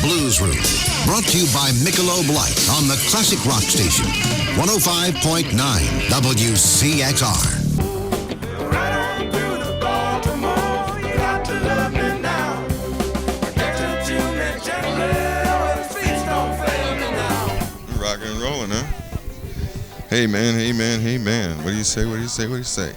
Blues Room. Brought to you by Michelob Light on the Classic Rock Station. 105.9 WCXR. Right on through the Baltimore, you got to love me now. Get to tune that gently, where the feet don't fail me now. Rockin' and rolling, huh? Hey man, hey man, hey man. What do you say? What do you say? What do you say?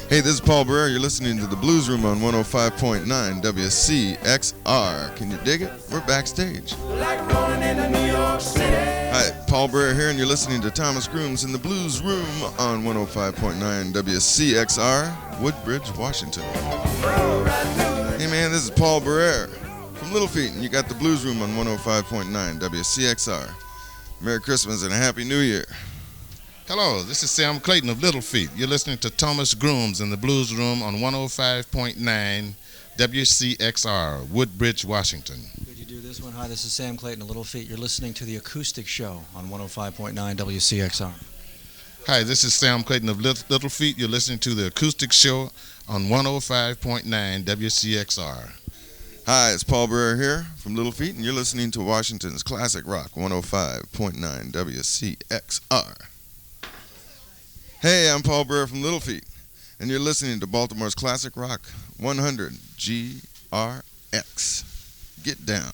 Hey, this is Paul Barrere. You're listening to the Blues Room on 105.9 WCXR. Can you dig it? We're backstage. Like rolling into New York City. Hi, Paul Barrere here, and you're listening to Thomas Grooms in the Blues Room on 105.9 WCXR, Woodbridge, Washington. Hey man, this is Paul Barrere from Little Feet, and you got the Blues Room on 105.9 WCXR. Merry Christmas and a Happy New Year. Hello, this is Sam Clayton of Little Feet. You're listening to Thomas Grooms in the Blues Room on 105.9 WCXR, Woodbridge, Washington. Could you do this one? Hi, this is Sam Clayton of Little Feet. You're listening to The Acoustic Show on 105.9 WCXR. Hi, this is Sam Clayton of Little Feet. You're listening to The Acoustic Show on 105.9 WCXR. Hi, it's Paul Barrere here from Little Feet, and you're listening to Washington's Classic Rock 105.9 WCXR. Hey, I'm Paul Barrere from Little Feet, and you're listening to Baltimore's Classic Rock 100 GRX. Get down.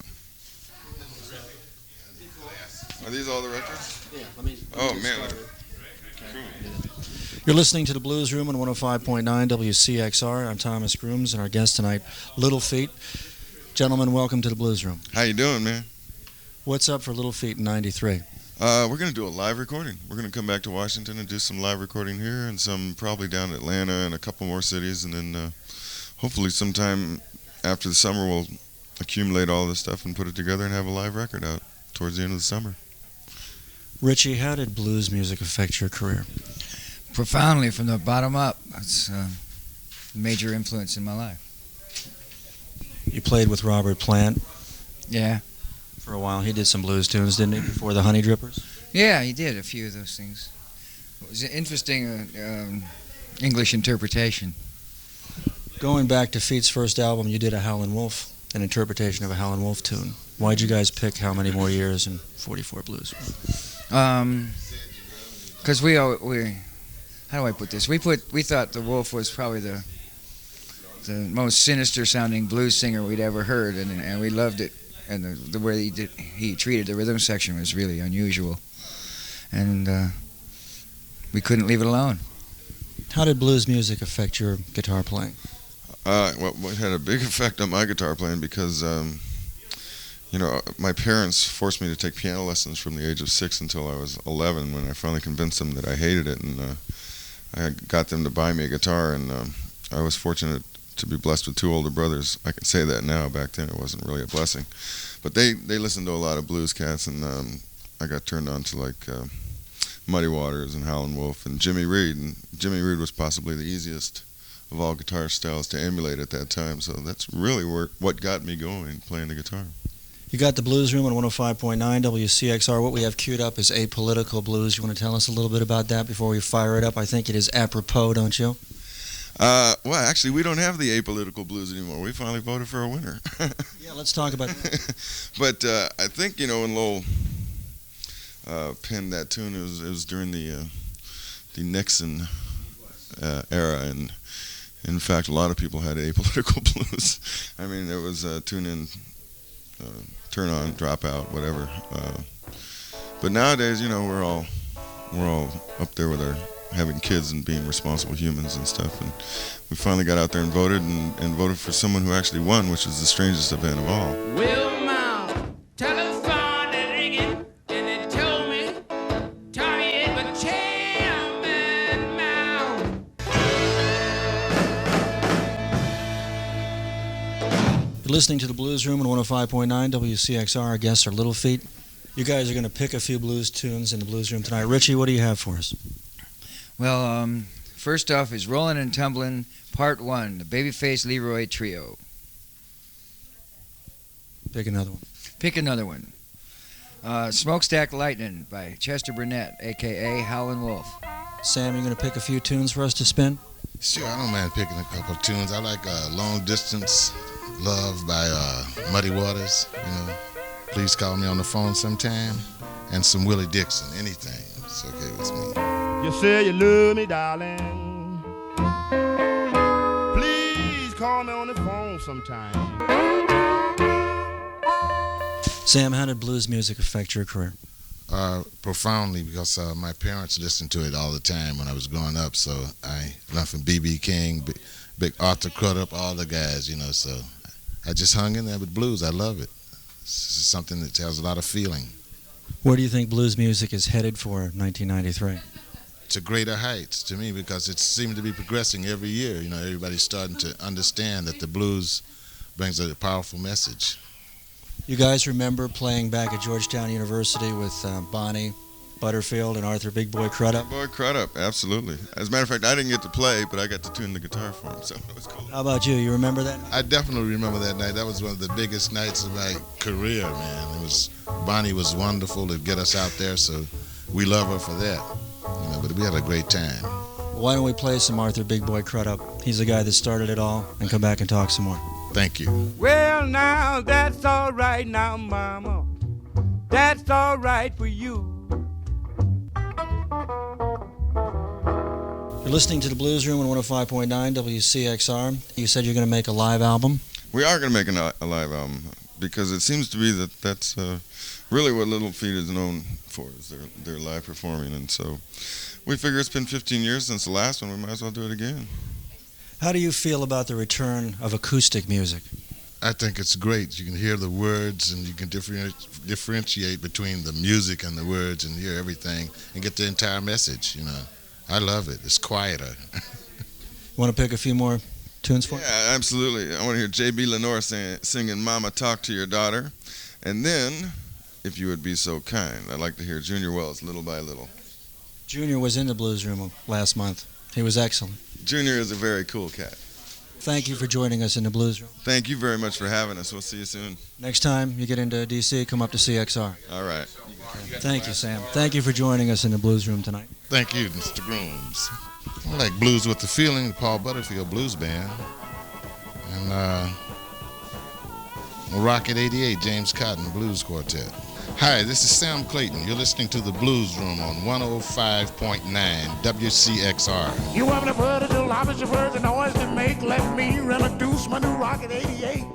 Are these all the records? Yeah, let me Man. Cool. You're listening to the Blues Room on 105.9 WCXR. I'm Thomas Grooms, and our guest tonight, Little Feet. Gentlemen, welcome to the Blues Room. How you doing, man? What's up for Little Feet in '93? We're going to do a live recording. We're going to come back to Washington and do some live recording here and some probably down in Atlanta and a couple more cities. And then hopefully sometime after the summer we'll accumulate all this stuff and put it together and have a live record out towards the end of the summer. Richie, how did blues music affect your career? Profoundly, from the bottom up. It's a major influence in my life. You played with Robert Plant Yeah. for a while. He did some blues tunes, didn't he, before the Honey Drippers? Yeah, he did a few of those things. It was an interesting English interpretation. Going back to Feet's first album, you did a Howlin' Wolf, an interpretation of a Howlin' Wolf tune. Why'd you guys pick How Many More Years and 44 Blues? Because we how do I put this? We thought the Wolf was probably the most sinister sounding blues singer we'd ever heard, and we loved it. And the way he treated the rhythm section was really unusual, and we couldn't leave it alone. How did blues music affect your guitar playing? Well, it had a big effect on my guitar playing because, my parents forced me to take piano lessons from the age of 6 until I was 11 when I finally convinced them that I hated it, and I got them to buy me a guitar, and I was fortunate to be blessed with 2 older brothers. I can say that now. Back then it wasn't really a blessing. But they listened to a lot of blues cats, and I got turned on to like Muddy Waters and Howlin' Wolf and Jimmy Reed. And Jimmy Reed was possibly the easiest of all guitar styles to emulate at that time. So that's really what got me going, playing the guitar. You got the Blues Room on 105.9 WCXR. What we have queued up is Apolitical Blues. You want to tell us a little bit about that before we fire it up? I think it is apropos, don't you? Well, actually, we don't have the Apolitical Blues anymore. We finally voted for a winner. Yeah, let's talk about that. But I think, when Lowell penned that tune, it was during the Nixon era, and in fact, a lot of people had Apolitical Blues. I mean, there was tune in, turn on, drop out, whatever. But nowadays, we're all up there with our having kids and being responsible humans and stuff, and we finally got out there and voted voted for someone who actually won, which is the strangest event of all. Well, Mom, telephone is ringing, and it told me Tommy is but chairman Mount. You're listening to the Blues Room on 105.9 WCXR. Our guests are Little Feet. You guys are going to pick a few blues tunes in the Blues Room tonight. Richie, what do you have for us? Well, first off is Rollin' and Tumblin', Part 1, the Babyface Leroy Trio. Pick another one. Pick another one. Smokestack Lightnin' by Chester Burnett, a.k.a. Howlin' Wolf. Sam, you going to pick a few tunes for us to spin? Sure, I don't mind picking a couple of tunes. I like Long Distance Love by Muddy Waters, please call me on the phone sometime. And some Willie Dixon, anything. It's okay with me. You say you love me, darling. Please call me on the phone sometime. Sam, how did blues music affect your career? Profoundly, because my parents listened to it all the time when I was growing up. So I learned from B.B. King, Big Arthur Crudup, all the guys, you know. So I just hung in there with blues. I love it. It's something that has a lot of feeling. Where do you think blues music is headed for in 1993? To greater heights to me, because it seemed to be progressing every year. You know, everybody's starting to understand that the blues brings a powerful message. You guys remember playing back at Georgetown University with Bonnie Butterfield and Arthur Big Boy Crudup? Boy Crudup, absolutely. As a matter of fact, I didn't get to play, but I got to tune the guitar for him, so it was cool. How about you? You remember that? I definitely remember that night. That was one of the biggest nights of my career, man. Bonnie was wonderful to get us out there, so we love her for that. You know, but we had a great time. Why don't we play some Arthur Big Boy Crudup? He's the guy that started it all, and come back and talk some more. Thank you. Well, now that's all right now, mama. That's all right for you. You're listening to the Blues Room on 105.9 WCXR. You said you're going to make a live album. We are going to make a live album because it seems to be that that's really what Little Feat is known for, is their live performing. And so we figure it's been 15 years since the last one. We might as well do it again. How do you feel about the return of acoustic music? I think it's great. You can hear the words and you can differentiate between the music and the words and hear everything and get the entire message, you know. I love it. It's quieter. Want to pick a few more tunes for me? Yeah, absolutely. I want to hear J.B. Lenore singing Mama Talk to Your Daughter. And then, if you would be so kind, I'd like to hear Junior Wells, Little by Little. Junior was in the Blues Room last month. He was excellent. Junior is a very cool cat. Thank you for joining us in the Blues Room. Thank you very much for having us. We'll see you soon. Next time you get into D.C., come up to CXR. All right. Thank you, Sam. Thank you for joining us in the Blues Room tonight. Thank you, Mr. Grooms. I like Blues with the Feeling, the Paul Butterfield Blues Band. And Rocket 88, James Cotton Blues Quartet. Hi, this is Sam Clayton. You're listening to the Blues Room on 105.9 WCXR. You want me to put it to lobbies, you heard the noise they make. Let me introduce my new Rocket 88.